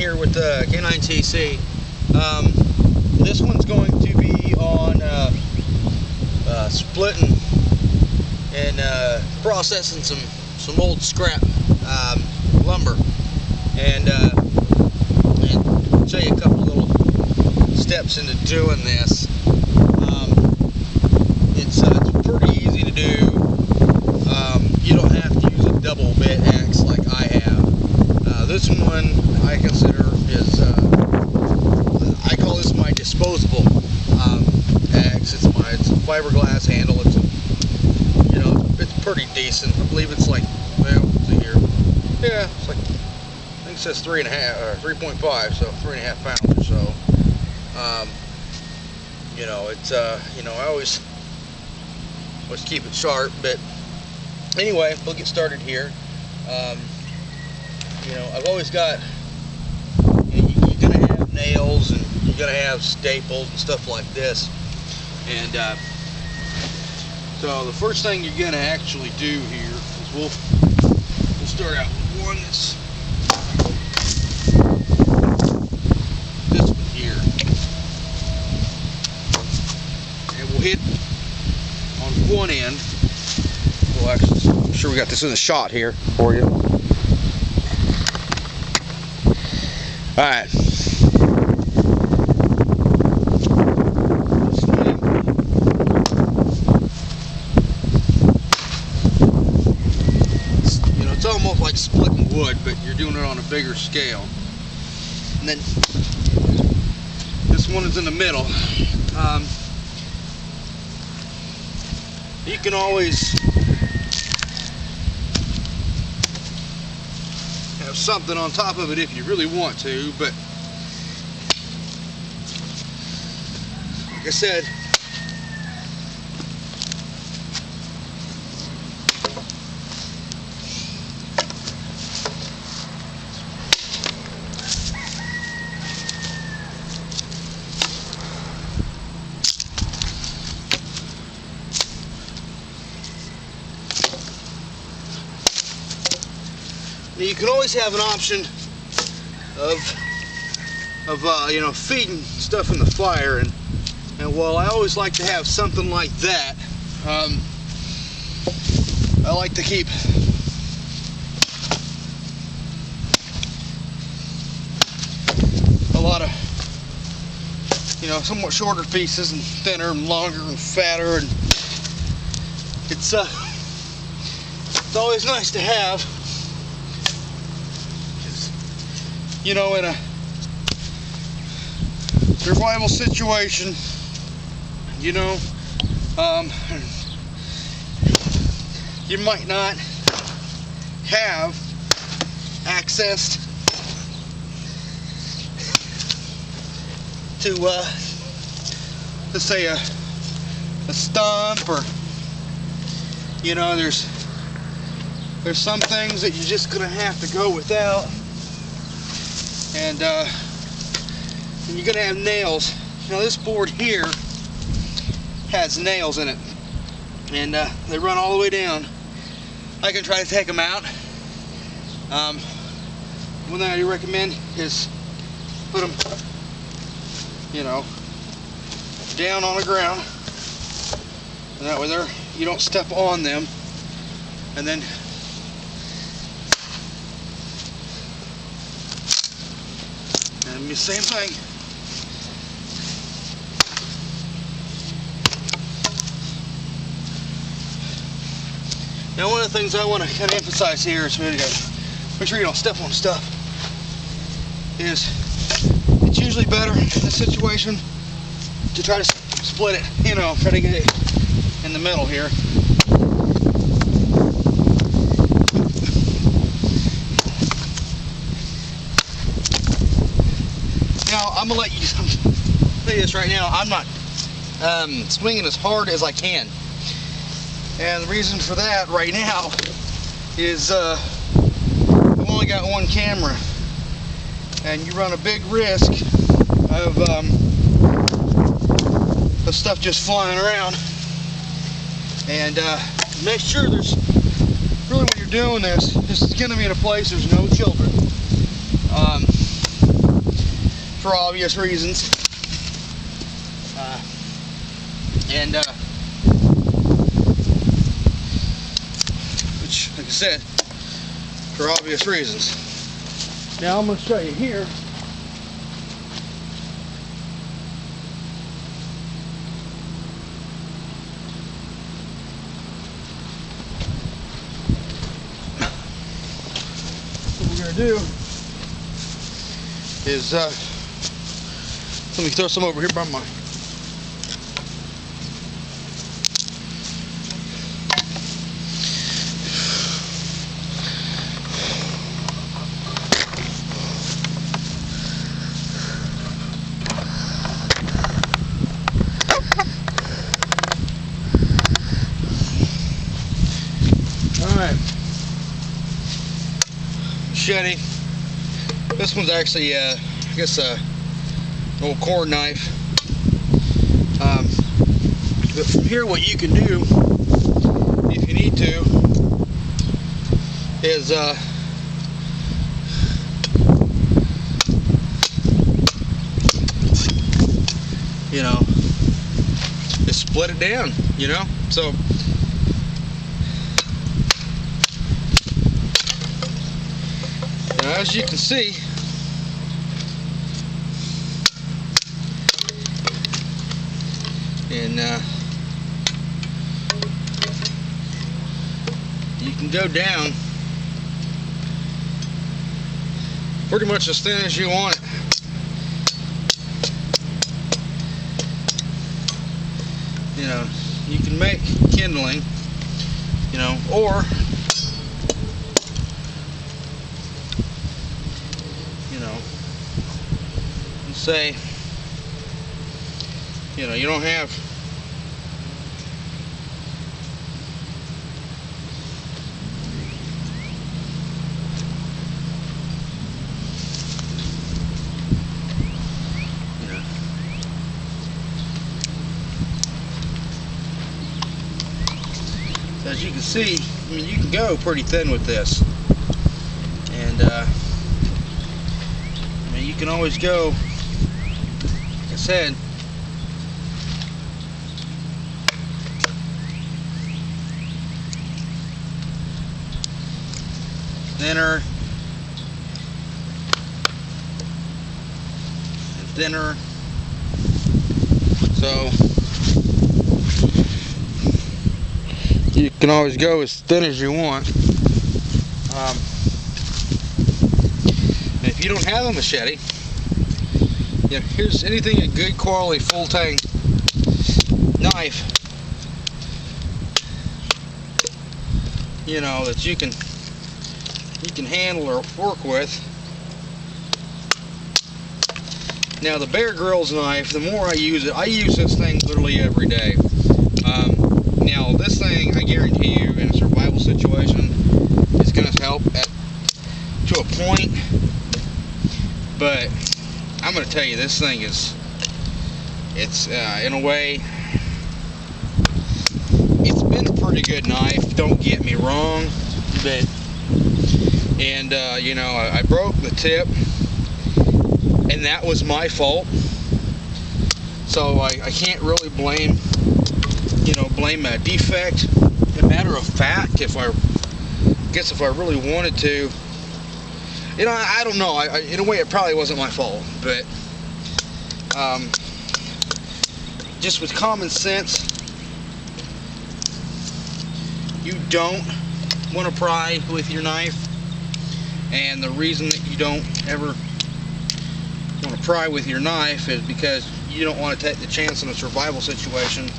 here with K9TC. This one's going to be on splitting and processing some old scrap lumber, and show you a couple little steps into doing this. It's pretty easy to do. You don't have to use a double bit axe like I have. This one I consider is, I call this my disposable axe. It's a fiberglass handle. It's it's pretty decent. I believe it's like, well, let's see here. Yeah, it's like, I think it says 3.5 or 3.5, so 3.5 pounds or so. It's I always keep it sharp, but anyway, we'll get started here. I've always got, you're gonna have nails and you're gonna have staples and stuff like this, and so the first thing you're gonna actually do here is we'll start out with one that's this one here, and we'll hit on one end. Well, actually, I'm sure we got this in a shot here for you. Alright. It's almost like splitting wood, but you're doing it on a bigger scale. And then this one is in the middle. You can always have something on top of it if you really want to, but like I said, now you can always have an option of feeding stuff in the fire, and while I always like to have something like that, I like to keep a lot of somewhat shorter pieces and thinner and longer and fatter, and it's always nice to have. In a survival situation, you might not have access to, let's say a stump, or there's some things that you're just gonna have to go without. And you're gonna have nails. This board here has nails in it, and they run all the way down. I can try to take them out. One thing I do recommend is put them, down on the ground, and that way you don't step on them, and then the same thing. Now, one of the things I want to kind of emphasize here is make sure you don't step on stuff. It's usually better in this situation to try to split it, try to get it in the middle here. Now, I'm gonna let you say this right now. I'm not swinging as hard as I can, and the reason for that right now is I've only got one camera, and you run a big risk of stuff just flying around. And make sure there's really, when you're doing this, is going to be in a place there's no children. for obvious reasons. Which, like I said, for obvious reasons. Now I'm going to show you here. What we're going to do is, let me throw some over here by my. Alright, machete. This one's actually, I guess, an old corn knife. But from here, what you can do, if you need to, is you know, just split it down, you know. So now, as you can see, and you can go down pretty much as thin as you want it. You know, you can make kindling, you know, or say, you know, you don't have so as you can see, I mean, you can go pretty thin with this, and I mean, you can always go, like I said, thinner and thinner. So you can always go as thin as you want. And if you don't have a machete, you know, here's anything a good quality full tang knife, you know, that you can handle or work with. Now the Bear Grylls knife, the more I use it, I use this thing literally every day. Now this thing, I guarantee you, in a survival situation, is going to help to a point, but I'm going to tell you, this thing is, it's in a way, it's been a pretty good knife, don't get me wrong, but, and you know, I broke the tip, and that was my fault, so I can't really blame, you know, blame a defect. As a matter of fact, if I really wanted to, you know, I don't know, in a way it probably wasn't my fault, but just with common sense, you don't want to pry with your knife, and the reason that you don't ever want to pry with your knife is because you don't want to take the chance in a survival situation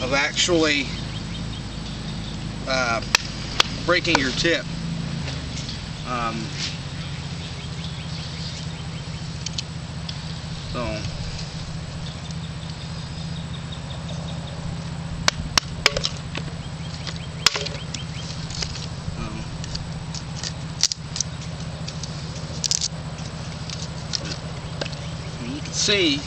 of actually breaking your tip. You can see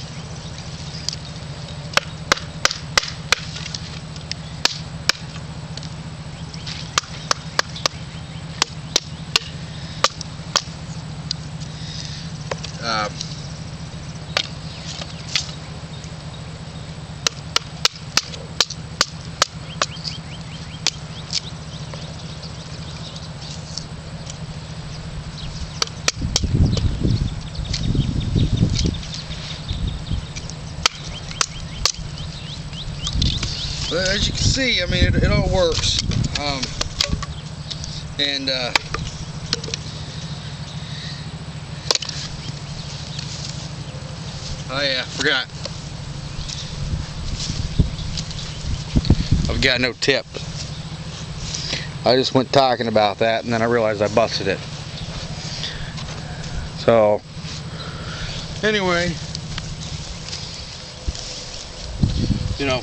But as you can see, I mean, it all works. Oh yeah, forgot. I've got no tip. I just went talking about that and then I realized I busted it. So, anyway, you know,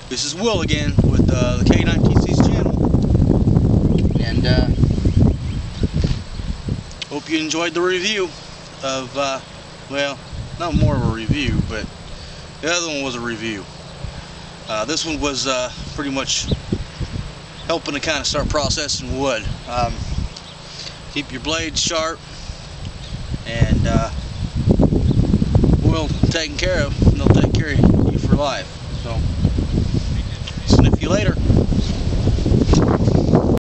this is Will again with the K9TC's channel. And hope you enjoyed the review of, well, not more of a review, but the other one was a review. This one was pretty much helping to kind of start processing wood. Keep your blades sharp and well taken care of, and they'll take care of you for life. So, sniff you later.